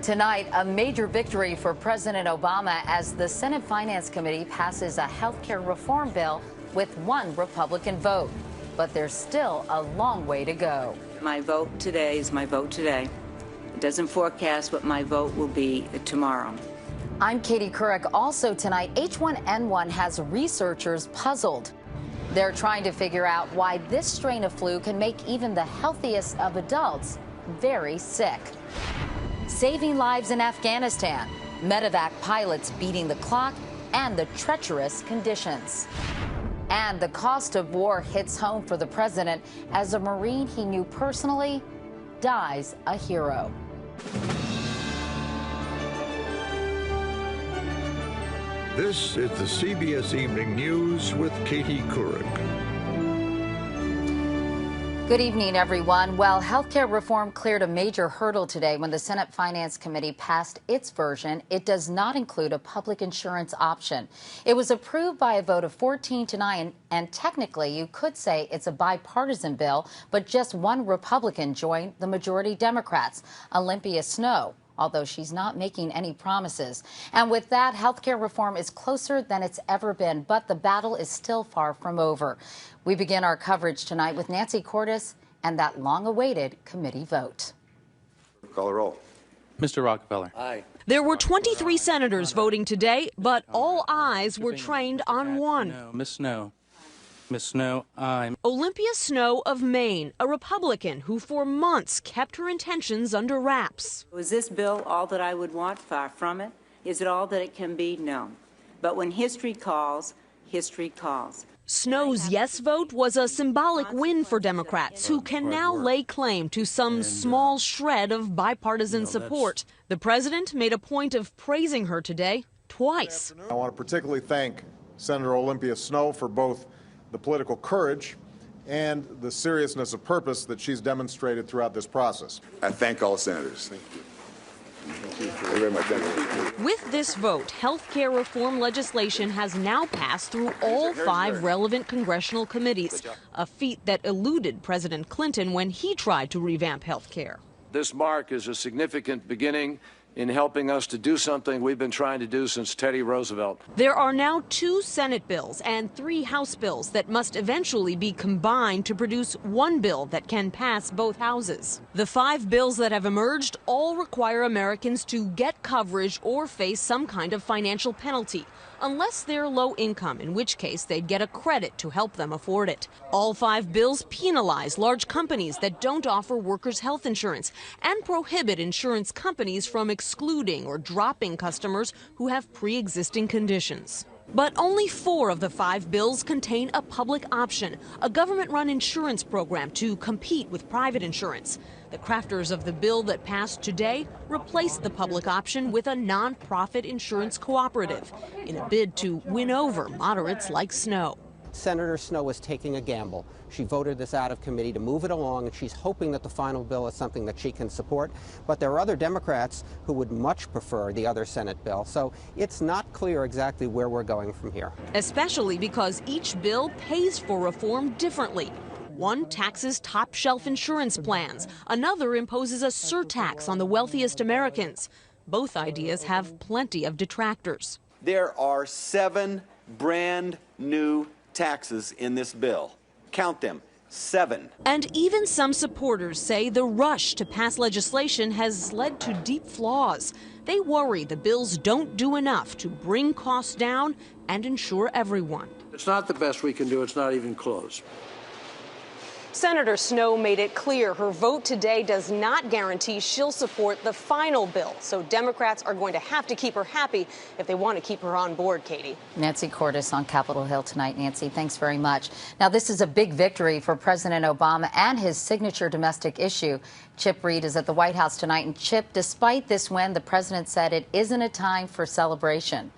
Tonight, a major victory for President Obama as the Senate Finance Committee passes a health care reform bill with one Republican vote. But there's still a long way to go. My vote today is my vote today. It doesn't forecast what my vote will be tomorrow. I'm Katie Couric. Also tonight, H1N1 has researchers puzzled. They're trying to figure out why this strain of flu can make even the healthiest of adults very sick. Saving lives in Afghanistan, medevac pilots beating the clock, and the treacherous conditions. And the cost of war hits home for the president as a Marine he knew personally dies a hero. This is the CBS Evening News with Katie Couric. Good evening, everyone. Well, healthcare reform cleared a major hurdle today when the Senate Finance Committee passed its version. It does not include a public insurance option. It was approved by a vote of 14-9, and technically you could say it's a bipartisan bill, but just one Republican joined the majority Democrats, Olympia Snowe, although she's not making any promises. And with that, healthcare reform is closer than it's ever been, but the battle is still far from over. We begin our coverage tonight with Nancy Cordes and that long-awaited committee vote. Call the roll. Mr. Rockefeller. Aye. There were 23 senators voting today, but all eyes were trained on one. Ms. Snowe. Ms. Snowe, aye. Olympia Snowe of Maine, a Republican who for months kept her intentions under wraps. Was this bill all that I would want? Far from it. Is it all that it can be? No. But when history calls, history calls. Snowe's yes vote was a symbolic win for Democrats who can now lay claim to some small shred of bipartisan support. The president made a point of praising her today twice. I want to particularly thank Senator Olympia Snowe for both the political courage and the seriousness of purpose that she's demonstrated throughout this process. I thank all senators. Thank you. Thank you very much. Thank you. With this vote, health care reform legislation has now passed through all 5 relevant congressional committees, a feat that eluded President Clinton when he tried to revamp health care. This mark is a significant beginning in helping us to do something we've been trying to do since Teddy Roosevelt. There are now 2 Senate bills and 3 House bills that must eventually be combined to produce one bill that can pass both houses. The 5 bills that have emerged all require Americans to get coverage or face some kind of financial penalty, unless they're low income, in which case they'd get a credit to help them afford it. All 5 bills penalize large companies that don't offer workers' health insurance and prohibit insurance companies from excluding or dropping customers who have pre-existing conditions. But only 4 of the 5 bills contain a public option, a government-run insurance program to compete with private insurance. The crafters of the bill that passed today replaced the public option with a non-profit insurance cooperative in a bid to win over moderates like Snowe. Senator Snowe is taking a gamble. She voted this out of committee to move it along, and she's hoping that the final bill is something that she can support. But there are other Democrats who would much prefer the other Senate bill, so it's not clear exactly where we're going from here. Especially because each bill pays for reform differently. One taxes top-shelf insurance plans. Another imposes a surtax on the wealthiest Americans. Both ideas have plenty of detractors. There are 7 brand new taxes in this bill. Count them. 7. And even some supporters say the rush to pass legislation has led to deep flaws. They worry the bills don't do enough to bring costs down and insure everyone. It's not the best we can do. It's not even close. Senator Snowe made it clear her vote today does not guarantee she'll support the final bill. So Democrats are going to have to keep her happy if they want to keep her on board, Katie. Nancy Cordes on Capitol Hill tonight. Nancy, thanks very much. Now, this is a big victory for President Obama and his signature domestic issue. Chip Reid is at the White House tonight. And Chip, despite this win, the president said it isn't a time for celebration.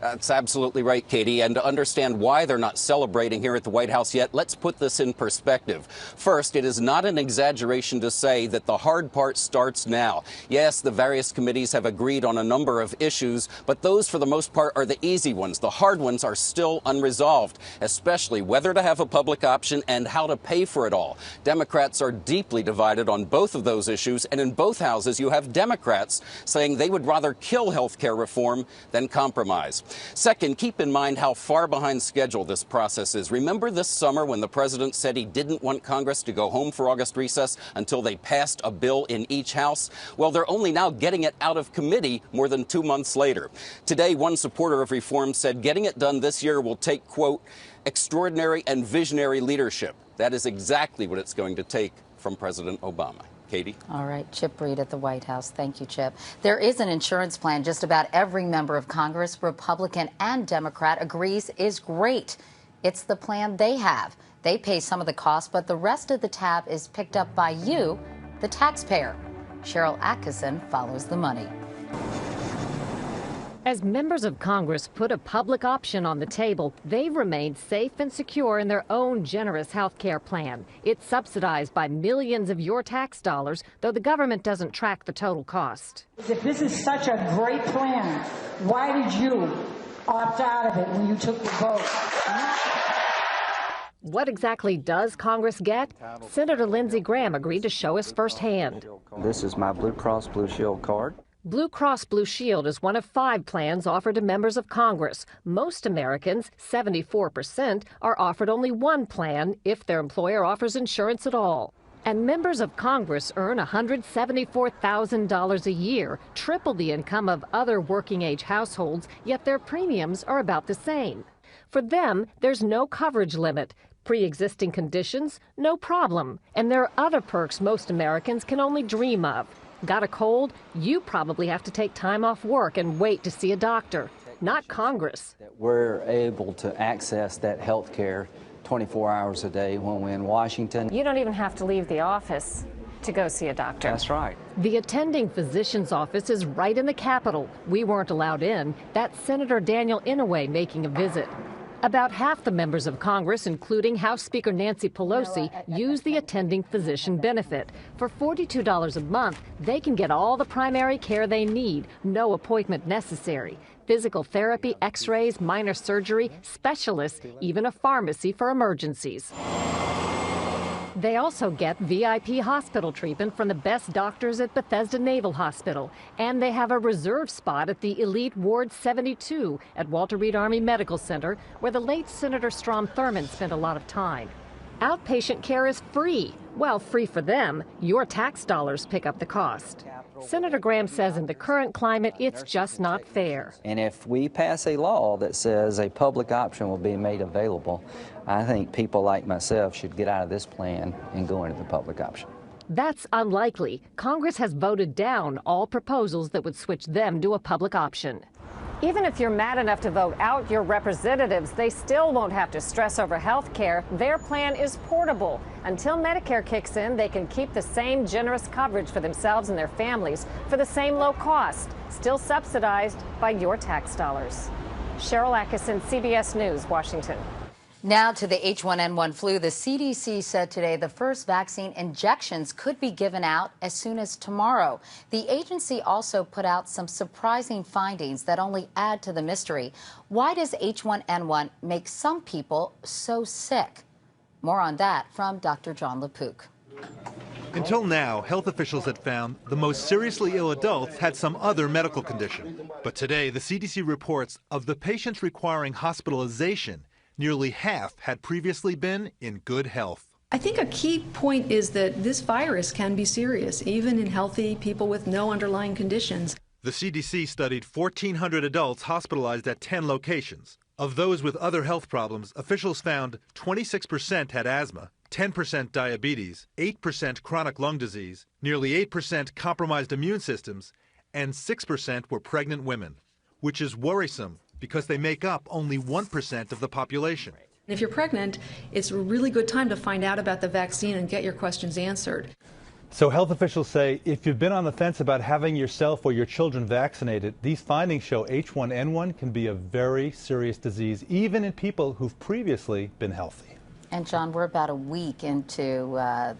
That's absolutely right, Katie. And to understand why they're not celebrating here at the White House yet, let's put this in perspective. First, it is not an exaggeration to say that the hard part starts now. Yes, the various committees have agreed on a number of issues, but those, for the most part, are the easy ones. The hard ones are still unresolved, especially whether to have a public option and how to pay for it all. Democrats are deeply divided on both of those issues, and in both houses, you have Democrats saying they would rather kill health care reform than compromise. Second, keep in mind how far behind schedule this process is. Remember this summer when the president said he didn't want Congress to go home for August recess until they passed a bill in each house? Well, they're only now getting it out of committee more than 2 months later. Today, one supporter of reform said getting it done this year will take, quote, extraordinary and visionary leadership. That is exactly what it's going to take from President Obama. Katie? All right, Chip Reid at the White House. Thank you, Chip. There is an insurance plan just about every member of Congress, Republican and Democrat, agrees is great. It's the plan they have. They pay some of the cost, but the rest of the tab is picked up by you, the taxpayer. Cheryl Atkinson follows the money. As members of Congress put a public option on the table, they've remained safe and secure in their own generous health care plan. It's subsidized by millions of your tax dollars, though the government doesn't track the total cost. If this is such a great plan, why did you opt out of it when you took the vote? What exactly does Congress get? Senator Lindsey Graham agreed to show us firsthand. This is my Blue Cross Blue Shield card. Blue Cross Blue Shield is one of 5 plans offered to members of Congress. Most Americans, 74%, are offered only one plan if their employer offers insurance at all. And members of Congress earn $174,000 a year, triple the income of other working-age households, yet their premiums are about the same. For them, there's no coverage limit. Pre-existing conditions, no problem. And there are other perks most Americans can only dream of. Got a cold? You probably have to take time off work and wait to see a doctor. Not Congress. We're able to access that health care 24 hours a day when we're in Washington. You don't even have to leave the office to go see a doctor. That's right. The attending physician's office is right in the Capitol. We weren't allowed in. That's Senator Daniel Inouye making a visit. About half the members of Congress, including House Speaker Nancy Pelosi, use the attending physician benefit. For $42 a month, they can get all the primary care they need, no appointment necessary. Physical therapy, x-rays, minor surgery, specialists, even a pharmacy for emergencies. They also get VIP hospital treatment from the best doctors at Bethesda Naval Hospital. And they have a reserve spot at the Elite Ward 72 at Walter Reed Army Medical Center, where the late Senator Strom Thurmond spent a lot of time. Outpatient care is free. Well, free for them. Your tax dollars pick up the cost. Senator Graham says in the current climate, it's just not fair. And if we pass a law that says a public option will be made available, I think people like myself should get out of this plan and go into the public option. That's unlikely. Congress has voted down all proposals that would switch them to a public option. Even if you're mad enough to vote out your representatives, they still won't have to stress over health care. Their plan is portable. Until Medicare kicks in, they can keep the same generous coverage for themselves and their families for the same low cost, still subsidized by your tax dollars. Cheryl Atkinson, CBS News, Washington. Now to the H1N1 flu. The CDC said today the first vaccine injections could be given out as soon as tomorrow. The agency also put out some surprising findings that only add to the mystery. Why does H1N1 make some people so sick? More on that from Dr. John LaPook. Until now, health officials had found the most seriously ill adults had some other medical condition. But today, the CDC reports of the patients requiring hospitalization, nearly half had previously been in good health. I think a key point is that this virus can be serious, even in healthy people with no underlying conditions. The CDC studied 1,400 adults hospitalized at 10 locations. Of those with other health problems, officials found 26% had asthma, 10% diabetes, 8% chronic lung disease, nearly 8% compromised immune systems, and 6% were pregnant women, which is worrisome because they make up only 1% of the population. If you're pregnant, it's a really good time to find out about the vaccine and get your questions answered. So health officials say if you've been on the fence about having yourself or your children vaccinated, these findings show H1N1 can be a very serious disease, even in people who've previously been healthy. And John, we're about a week into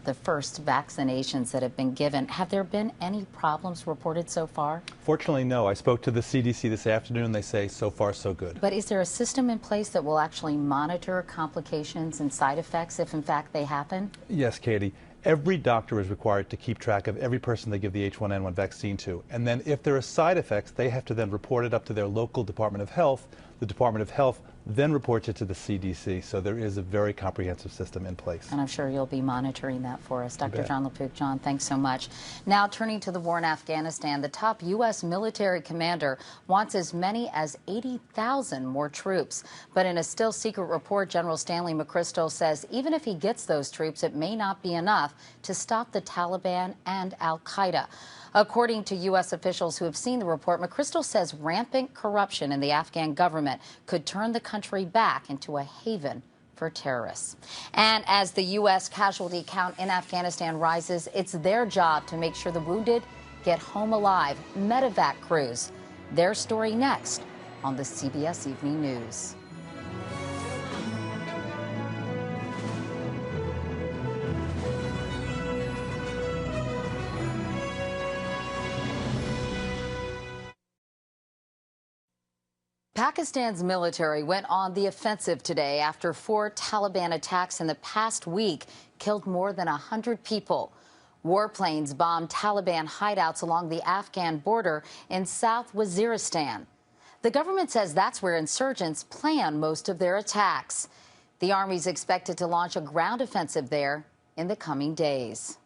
the first vaccinations that have been given. Have there been any problems reported so far? Fortunately, no. I spoke to the CDC this afternoon. They say so far so good. But is there a system in place that will actually monitor complications and side effects if in fact they happen? Yes, Katie. Every doctor is required to keep track of every person they give the H1N1 vaccine to. And then if there are side effects, they have to then report it up to their local Department of Health. The Department of Health then reports it to the CDC. So there is a very comprehensive system in place. And I'm sure you'll be monitoring that for us. Dr. bet. John LaPook. John, thanks so much. Now, turning to the war in Afghanistan, the top U.S. military commander wants as many as 80,000 more troops. But in a still secret report, General Stanley McChrystal says even if he gets those troops, it may not be enough to stop the Taliban and al-Qaeda. According to U.S. officials who have seen the report, McChrystal says rampant corruption in the Afghan government could turn the country back into a haven for terrorists. And as the U.S. casualty count in Afghanistan rises, it's their job to make sure the wounded get home alive. Medevac crews. Their story next on the CBS Evening News. Pakistan's military went on the offensive today after 4 Taliban attacks in the past week killed more than 100 people. Warplanes bombed Taliban hideouts along the Afghan border in South Waziristan. The government says that's where insurgents plan most of their attacks. The army's expected to launch a ground offensive there in the coming days.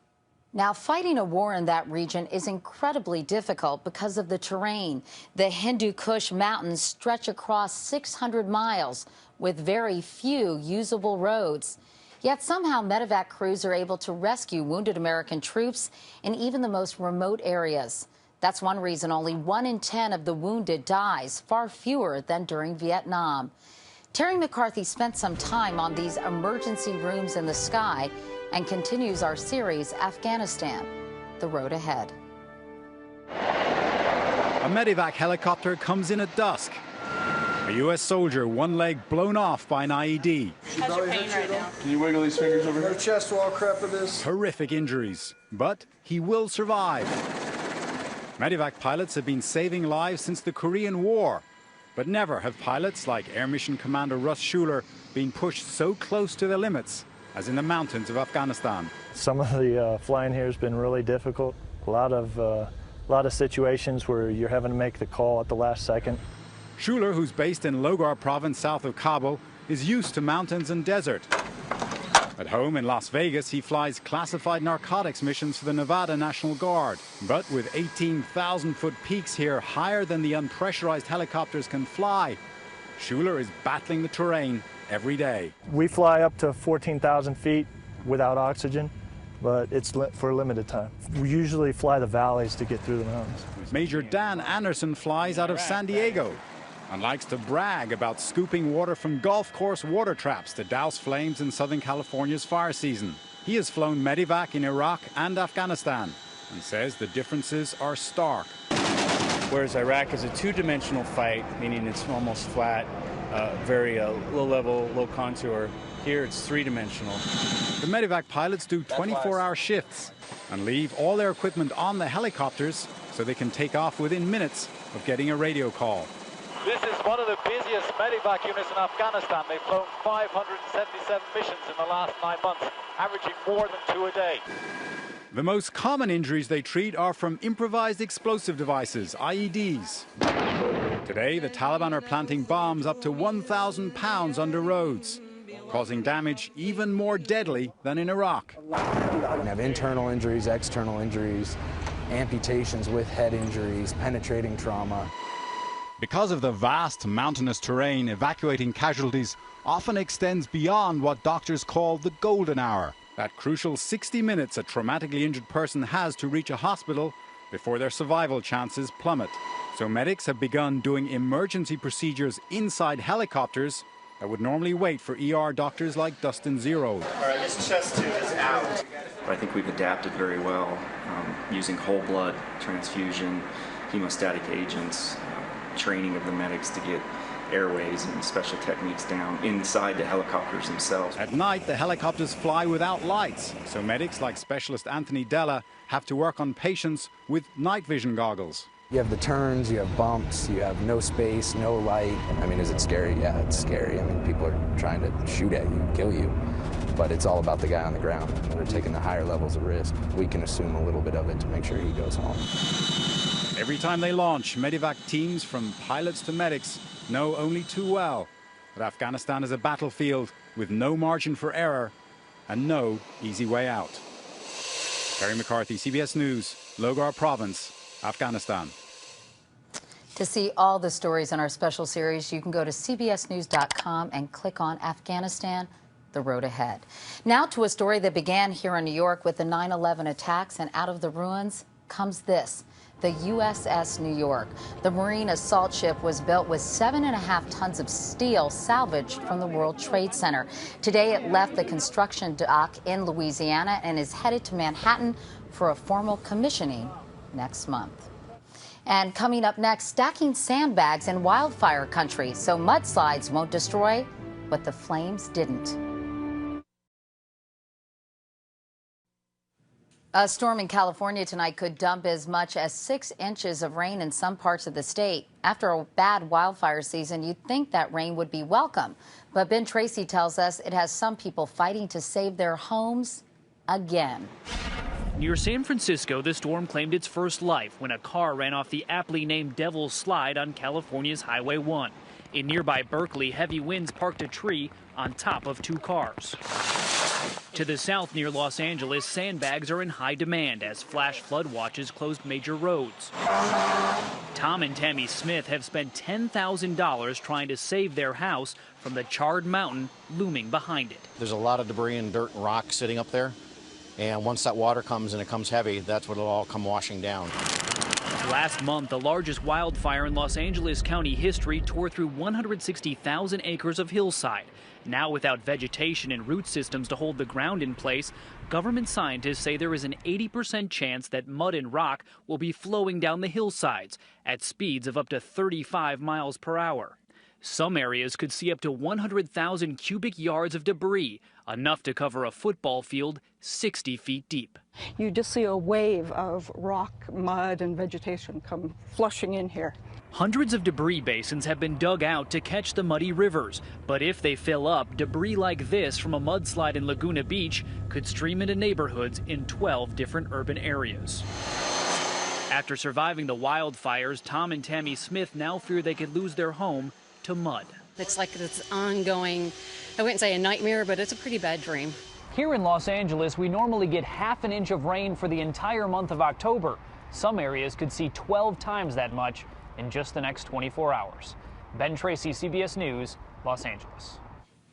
Now, fighting a war in that region is incredibly difficult because of the terrain. The Hindu Kush Mountains stretch across 600 miles with very few usable roads. Yet somehow medevac crews are able to rescue wounded American troops in even the most remote areas. That's one reason only 1 in 10 of the wounded dies, far fewer than during Vietnam. Terry McCarthy spent some time on these emergency rooms in the sky and continues our series, Afghanistan, The Road Ahead. A medevac helicopter comes in at dusk. A U.S. soldier, one leg blown off by an IED. How's your pain right now? Can you wiggle these fingers over here? No chest wall crap of this. Horrific injuries, but he will survive. Medevac pilots have been saving lives since the Korean War, but never have pilots like Air Mission Commander Russ Schuler been pushed so close to their limits as in the mountains of Afghanistan. Some of the flying here has been really difficult. A lot of situations where you're having to make the call at the last second. Schuler, who's based in Logar province south of Kabul, is used to mountains and desert. At home in Las Vegas, he flies classified narcotics missions for the Nevada National Guard. But with 18,000-foot peaks here higher than the unpressurized helicopters can fly, Schuler is battling the terrain every day. We fly up to 14,000 feet without oxygen, but it's for a limited time. We usually fly the valleys to get through the mountains. Major Dan Anderson flies out of San Diego and likes to brag about scooping water from golf course water traps to douse flames in Southern California's fire season. He has flown medevac in Iraq and Afghanistan and says the differences are stark. Whereas Iraq is a two-dimensional fight, meaning it's almost flat, very low level, low contour. Here it's three-dimensional. The medevac pilots do 24-hour shifts and leave all their equipment on the helicopters so they can take off within minutes of getting a radio call. This is one of the busiest medevac units in Afghanistan. They've flown 577 missions in the last 9 months, averaging more than 2 a day. The most common injuries they treat are from improvised explosive devices, IEDs. Today, the Taliban are planting bombs up to 1,000 pounds under roads, causing damage even more deadly than in Iraq. We have internal injuries, external injuries, amputations with head injuries, penetrating trauma. Because of the vast mountainous terrain, evacuating casualties often extends beyond what doctors call the golden hour. That crucial 60 minutes a traumatically injured person has to reach a hospital before their survival chances plummet. So medics have begun doing emergency procedures inside helicopters that would normally wait for ER doctors like Dustin Zero. All right, this chest tube is out. I think we've adapted very well using whole blood transfusion, hemostatic agents, training of the medics to get airways and special techniques down inside the helicopters themselves. At night, the helicopters fly without lights, so medics like specialist Anthony Della have to work on patients with night vision goggles. You have the turns, you have bumps, you have no space, no light. I mean, is it scary? Yeah, it's scary. I mean, people are trying to shoot at you, kill you. But it's all about the guy on the ground. They're taking the higher levels of risk. We can assume a little bit of it to make sure he goes home. Every time they launch, Medivac teams from pilots to medics know only too well that Afghanistan is a battlefield with no margin for error and no easy way out. Terry McCarthy, CBS News, Logar Province, Afghanistan. To see all the stories in our special series, you can go to cbsnews.com and click on Afghanistan, the road ahead. Now to a story that began here in New York with the 9/11 attacks, and out of the ruins comes this. The USS New York. The Marine assault ship was built with 7.5 tons of steel salvaged from the World Trade Center. Today it left the construction dock in Louisiana and is headed to Manhattan for a formal commissioning next month. And coming up next, stacking sandbags in wildfire country so mudslides won't destroy what the flames didn't. A storm in California tonight could dump as much as 6 inches of rain in some parts of the state. After a bad wildfire season, you'd think that rain would be welcome. But Ben Tracy tells us it has some people fighting to save their homes again. Near San Francisco, the storm claimed its first life when a car ran off the aptly named Devil's Slide on California's Highway 1. In nearby Berkeley, heavy winds parked a tree on top of 2 cars. To the south near Los Angeles, sandbags are in high demand as flash flood watches closed major roads. Tom and Tammy Smith have spent $10,000 trying to save their house from the charred mountain looming behind it. There's a lot of debris and dirt and rock sitting up there, and once that water comes and it comes heavy, that's when it'll all come washing down. Last month, the largest wildfire in Los Angeles County history tore through 160,000 acres of hillside. Now, without vegetation and root systems to hold the ground in place, government scientists say there is an 80% chance that mud and rock will be flowing down the hillsides at speeds of up to 35 miles per hour. Some areas could see up to 100,000 cubic yards of debris, enough to cover a football field 60 feet deep. You just see a wave of rock, mud, and vegetation come flushing in here. Hundreds of debris basins have been dug out to catch the muddy rivers, but if they fill up, debris like this from a mudslide in Laguna Beach could stream into neighborhoods in 12 different urban areas. After surviving the wildfires, Tom and Tammy Smith now fear they could lose their home to mud. It's like this ongoing, I wouldn't say a nightmare, but it's a pretty bad dream. Here in Los Angeles, we normally get ½ an inch of rain for the entire month of October. Some areas could see 12 times that much in just the next 24 hours. Ben Tracy, CBS News, Los Angeles.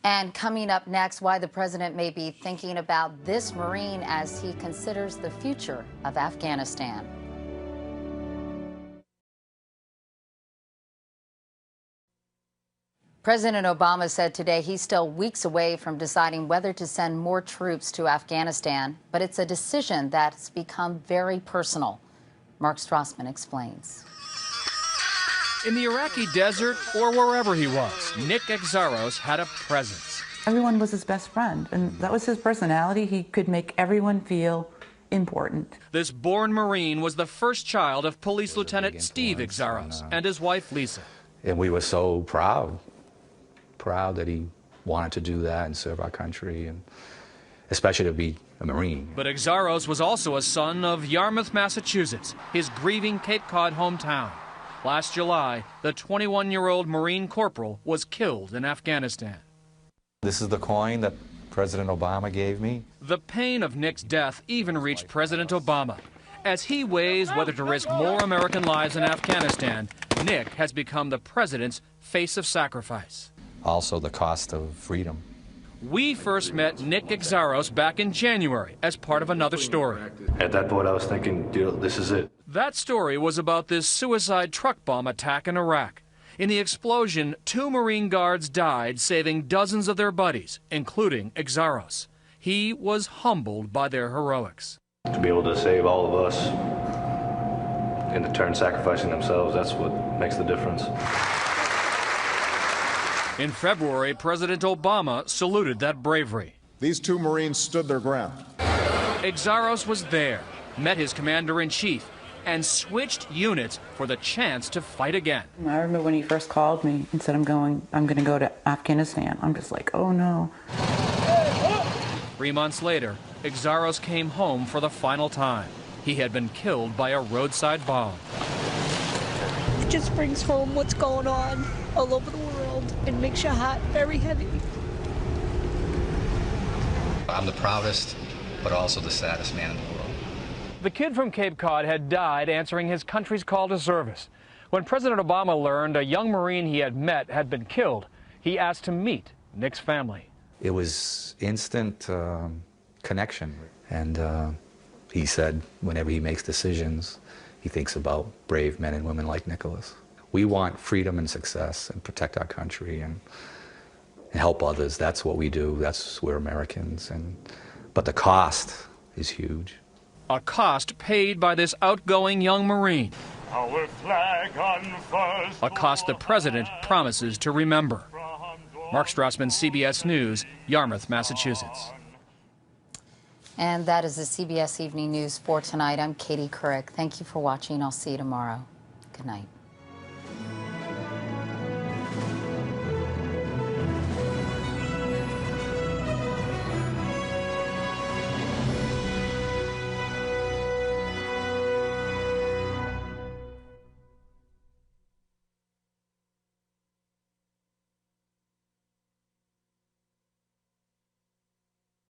And coming up next, why the president may be thinking about this Marine as he considers the future of Afghanistan. President Obama said today he's still weeks away from deciding whether to send more troops to Afghanistan, but it's a decision that's become very personal. Mark Strassman explains. In the Iraqi desert or wherever he was, Nick Exaros had a presence. Everyone was his best friend, and that was his personality. He could make everyone feel important. This born Marine was the first child of Police Lieutenant Steve Exaros and his wife Lisa. And we were so proud that he wanted to do that and serve our country, and especially to be a Marine. But Exaros was also a son of Yarmouth, Massachusetts, his grieving Cape Cod hometown. Last July, the 21-year-old Marine corporal was killed in Afghanistan. This is the coin that President Obama gave me. The pain of Nick's death even reached President Obama. As he weighs whether to risk more American lives in Afghanistan, Nick has become the president's face of sacrifice. Also the cost of freedom. We first met Nick Exaros back in January as part of another story. At that point, I was thinking, this is it. That story was about this suicide truck bomb attack in Iraq. In the explosion, 2 Marine guards died, saving dozens of their buddies, including Exaros. He was humbled by their heroics. To be able to save all of us, in the turn sacrificing themselves, that's what makes the difference. In February, President Obama saluted that bravery. These two Marines stood their ground. Exarchos was there, met his commander-in-chief, and switched units for the chance to fight again. I remember when he first called me and said, I'm going to go to Afghanistan. I'm just like, oh no. 3 months later, Exarchos came home for the final time. He had been killed by a roadside bomb. It just brings home what's going on all over the world and makes your heart very heavy. I'm the proudest, but also the saddest man in the world. The kid from Cape Cod had died answering his country's call to service. When President Obama learned a young Marine he had met had been killed, he asked to meet Nick's family. It was instant connection. And he said whenever he makes decisions, he thinks about brave men and women like Nicholas. We want freedom and success and protect our country and help others. That's what we do. We're Americans. But the cost is huge. A cost paid by this outgoing young Marine. Our flag unfurls. A cost the president promises to remember. Mark Strassman, CBS News, Yarmouth, Massachusetts. And that is the CBS Evening News for tonight. I'm Katie Couric. Thank you for watching. I'll see you tomorrow. Good night.